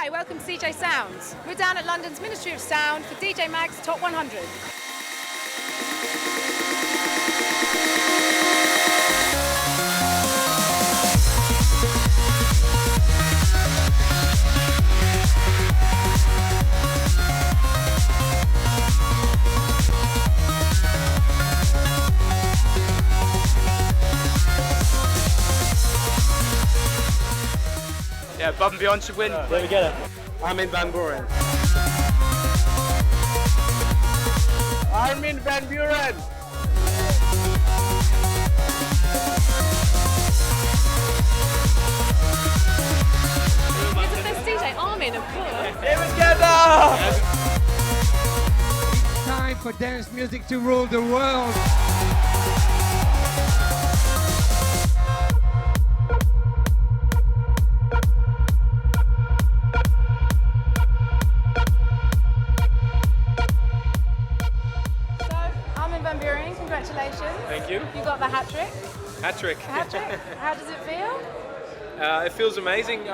Hi, welcome to DJsounds. We're down at London's Ministry of Sound for DJmag's Top 100. Yeah, above and beyond should win. David Guetta. Armin van Buuren. Armin van Buuren. Here's the best DJ, Armin, of course. David Guetta. Time for dance music to rule the world. Armin van Buuren, congratulations. Thank you. You got the hat trick. Hat trick. Hat trick. How does it feel? It feels amazing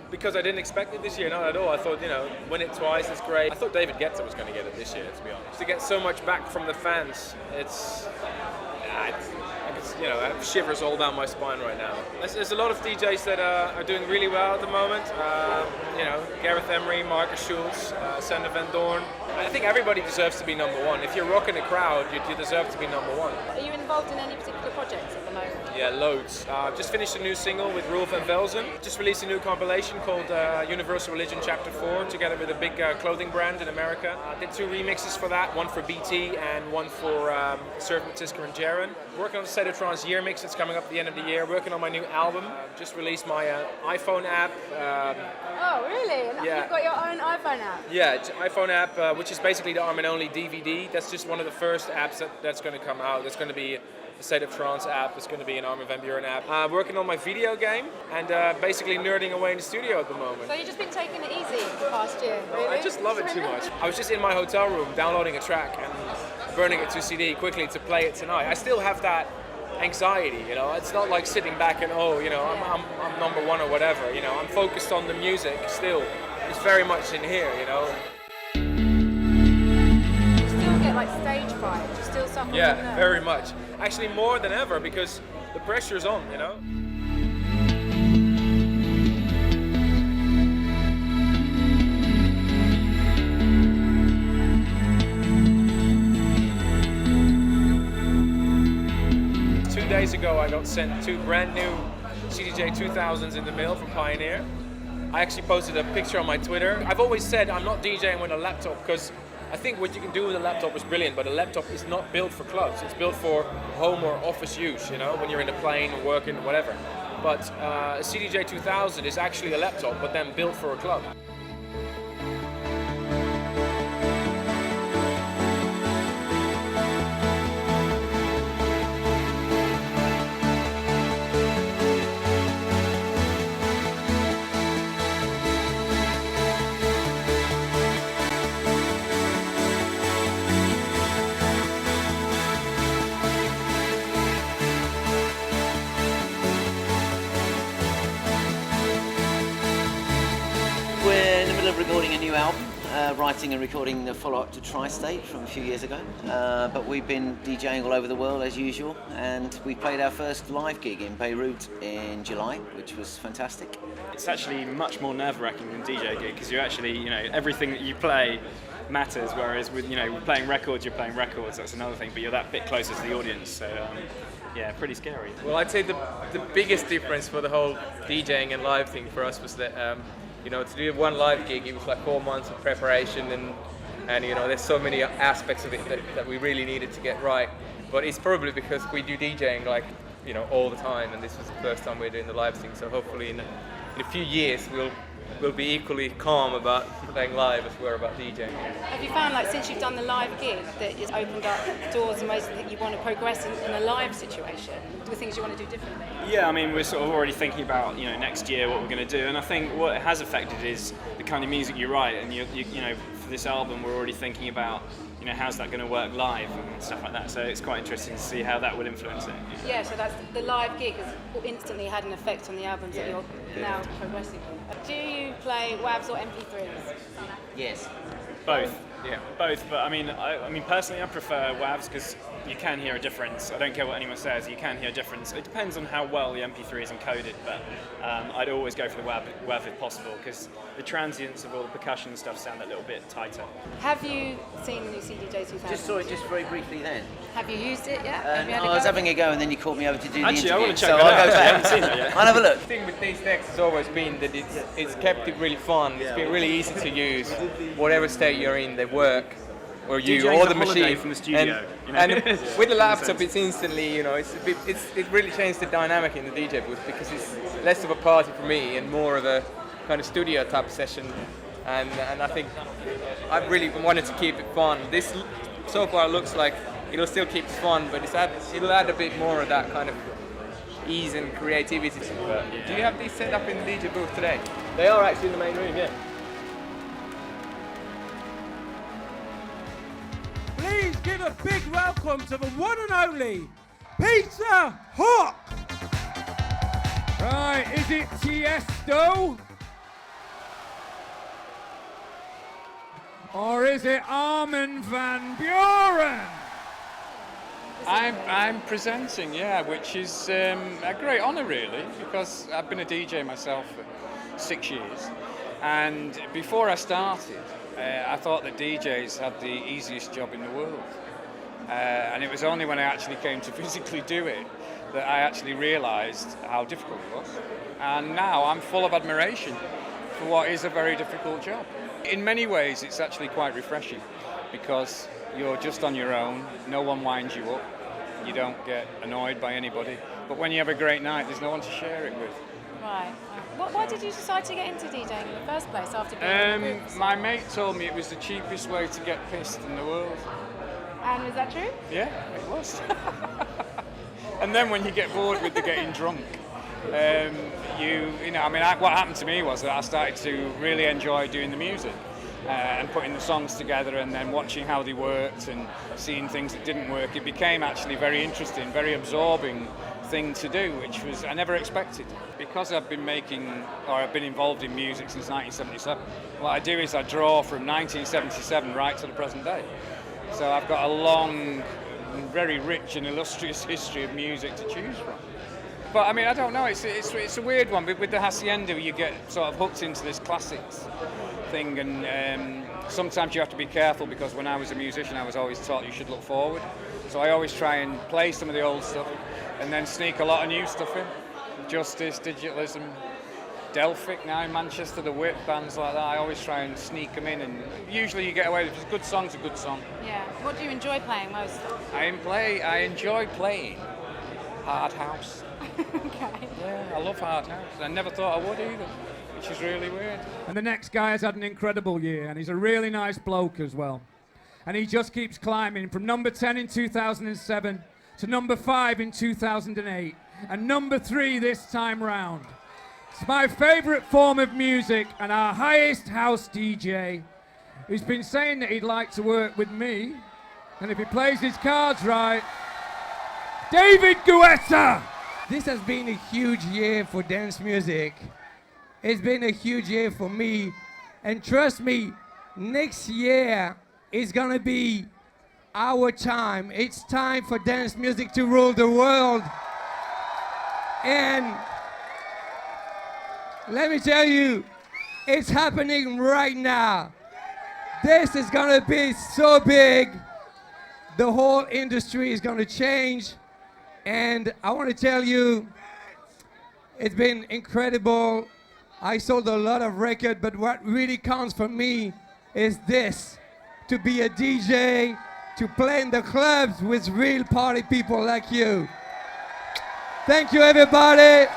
because I didn't expect it this year, not at all. I thought, win it twice, it's great. I thought David Guetta was going to get it this year, to be honest. To get so much back from the fans, I have shivers all down my spine right now. There's a lot of DJs that are doing really well at the moment. Gareth Emery, Marcus Schulz, Sander Van Doorn. I think everybody deserves to be number one. If you're rocking a crowd, you deserve to be number one. Are you involved in any particular projects at the moment? Yeah, loads. Just finished a new single with Rolf and Velzen. Just released a new compilation called Universal Religion Chapter 4, together with a big clothing brand in America. Did 2 remixes for that, one for BT and one for Surf Matiska and Jaren. Working on the State of Trance year mix that's coming up at the end of the year. Working on my new album. Just released my iPhone app. Oh, really? And yeah. You've got your own iPhone app? Yeah, it's an iPhone app, which is basically the Armin only DVD. That's just one of the first apps that's going to come out. That's going to be the State of Trance app. It's going to be an Armin van Buuren app. Working on my video game and basically nerding away in the studio at the moment. So you've just been taking it easy the past year, really? I just love it too much. I was just in my hotel room downloading a track and burning it to CD quickly to play it tonight. I still have that anxiety, It's not like sitting back and I'm number one or whatever. I'm focused on the music still. It's very much in here, You still get like stage fright? You still suffer? Yeah, very much. Actually, more than ever because the pressure's on, 2 days ago, I got sent 2 brand new CDJ 2000s in the mail from Pioneer. I actually posted a picture on my Twitter. I've always said I'm not DJing with a laptop because I think what you can do with a laptop is brilliant, but a laptop is not built for clubs. It's built for home or office use, when you're in a plane or working or whatever. But a CDJ 2000 is actually a laptop, but then built for a club. Recording a new album, writing and recording the follow-up to Tri-State from a few years ago. But we've been DJing all over the world as usual, and we played our first live gig in Beirut in July, which was fantastic. It's actually much more nerve-wracking than DJ gig because you actually, everything that you play matters. Whereas with, playing records, you're playing records. That's another thing, but you're that bit closer to the audience. So. Yeah, pretty scary. Well, I'd say the biggest difference for the whole DJing and live thing for us was that to do one live gig, it was like 4 months of preparation and there's so many aspects of it that we really needed to get right. But it's probably because we do DJing all the time, and this was the first time we're doing the live thing. So hopefully in a few years we'll be equally calm about playing live as we are about DJing. Have you found, since you've done the live gig, that it's opened up doors and ways that you want to progress in a live situation? The things you want to do differently? Yeah, we're sort of already thinking about next year what we're going to do, and I think what it has affected is the kind of music you write. And for this album, we're already thinking about how's that going to work live and stuff like that. So it's quite interesting to see how that would influence it. Yeah, so that's the live gig has instantly had an effect on the albums that you're now progressing with. Do you play WAVs or MP3s? Yes. Both. Yeah. Both, but I mean, personally, I prefer WAVs because you can hear a difference. I don't care what anyone says, you can hear a difference. It depends on how well the MP3 is encoded, but I'd always go for the WAV if possible because the transients of all the percussion and stuff sound a little bit tighter. Have you seen the new CDJ 2000? Just saw it just very briefly then. Have you used it yet? Have you had a I was go? having a go and then you called me over to do the Actually, interview. I want to check so it I'll out. go I haven't back. seen it yet. I'll have a look. The thing with these decks has always been that it's kept it really fun. It's been really easy to use. Whatever state you're in, they work. Or you DJing or is the a holiday machine from the studio, and you know? with the laptop it's instantly, you know, it really changed the dynamic in the DJ booth because it's less of a party for me and more of a kind of studio type session, and I think I really wanted to keep it fun. This so far looks like it'll still keep it fun, but it'll add a bit more of that kind of ease and creativity. Do you have these set up in the DJ booth today? They are actually in the main room, yeah. Please give a big welcome to the one and only Peter Hook. Right, is it Tiesto? Or is it Armin van Buuren? I'm presenting, yeah, which is a great honour really, because I've been a DJ myself for 6 years, and before I started, I thought that DJs had the easiest job in the world, and it was only when I actually came to physically do it that I actually realised how difficult it was, and now I'm full of admiration for what is a very difficult job. In many ways it's actually quite refreshing because you're just on your own, no one winds you up, you don't get annoyed by anybody, but when you have a great night there's no one to share it with. Right. Why did you decide to get into DJing in the first place after being in the groups? My mate told me it was the cheapest way to get pissed in the world. And was that true? Yeah, it was. And then when you get bored with the getting drunk, what happened to me was that I started to really enjoy doing the music and putting the songs together and then watching how they worked and seeing things that didn't work. It became actually very interesting, very absorbing thing to do, which was I never expected. Because I've been involved in music since 1977, what I do is I draw from 1977 right to the present day. So I've got a long, very rich and illustrious history of music to choose from. But I mean, I don't know, it's a weird one. With the Haçienda, you get sort of hooked into this classics thing, and sometimes you have to be careful because when I was a musician, I was always taught you should look forward. So I always try and play some of the old stuff and then sneak a lot of new stuff in. Justice, Digitalism, Delphic now in Manchester, the Whip, bands like that. I always try and sneak them in, and usually you get away with it. If it's a good song's a good song. Yeah. What do you enjoy playing most? I enjoy playing hard house. Okay. Yeah, I love hard house. I never thought I would either, which is really weird. And the next guy has had an incredible year, and he's a really nice bloke as well. And he just keeps climbing from number 10 in 2007 to number 5 in 2008 and number 3 this time round. It's my favorite form of music and our highest house DJ, who's been saying that he'd like to work with me, and if he plays his cards right, David Guetta. This has been a huge year for dance music. It's been a huge year for me, and trust me, next year is gonna be our time. It's time for dance music to rule the world. And let me tell you, it's happening right now. This is gonna be so big. The whole industry is gonna change. And I want to tell you, it's been incredible. I sold a lot of records, but what really counts for me is this: to be a DJ, to play in the clubs with real party people like you. Thank you, everybody.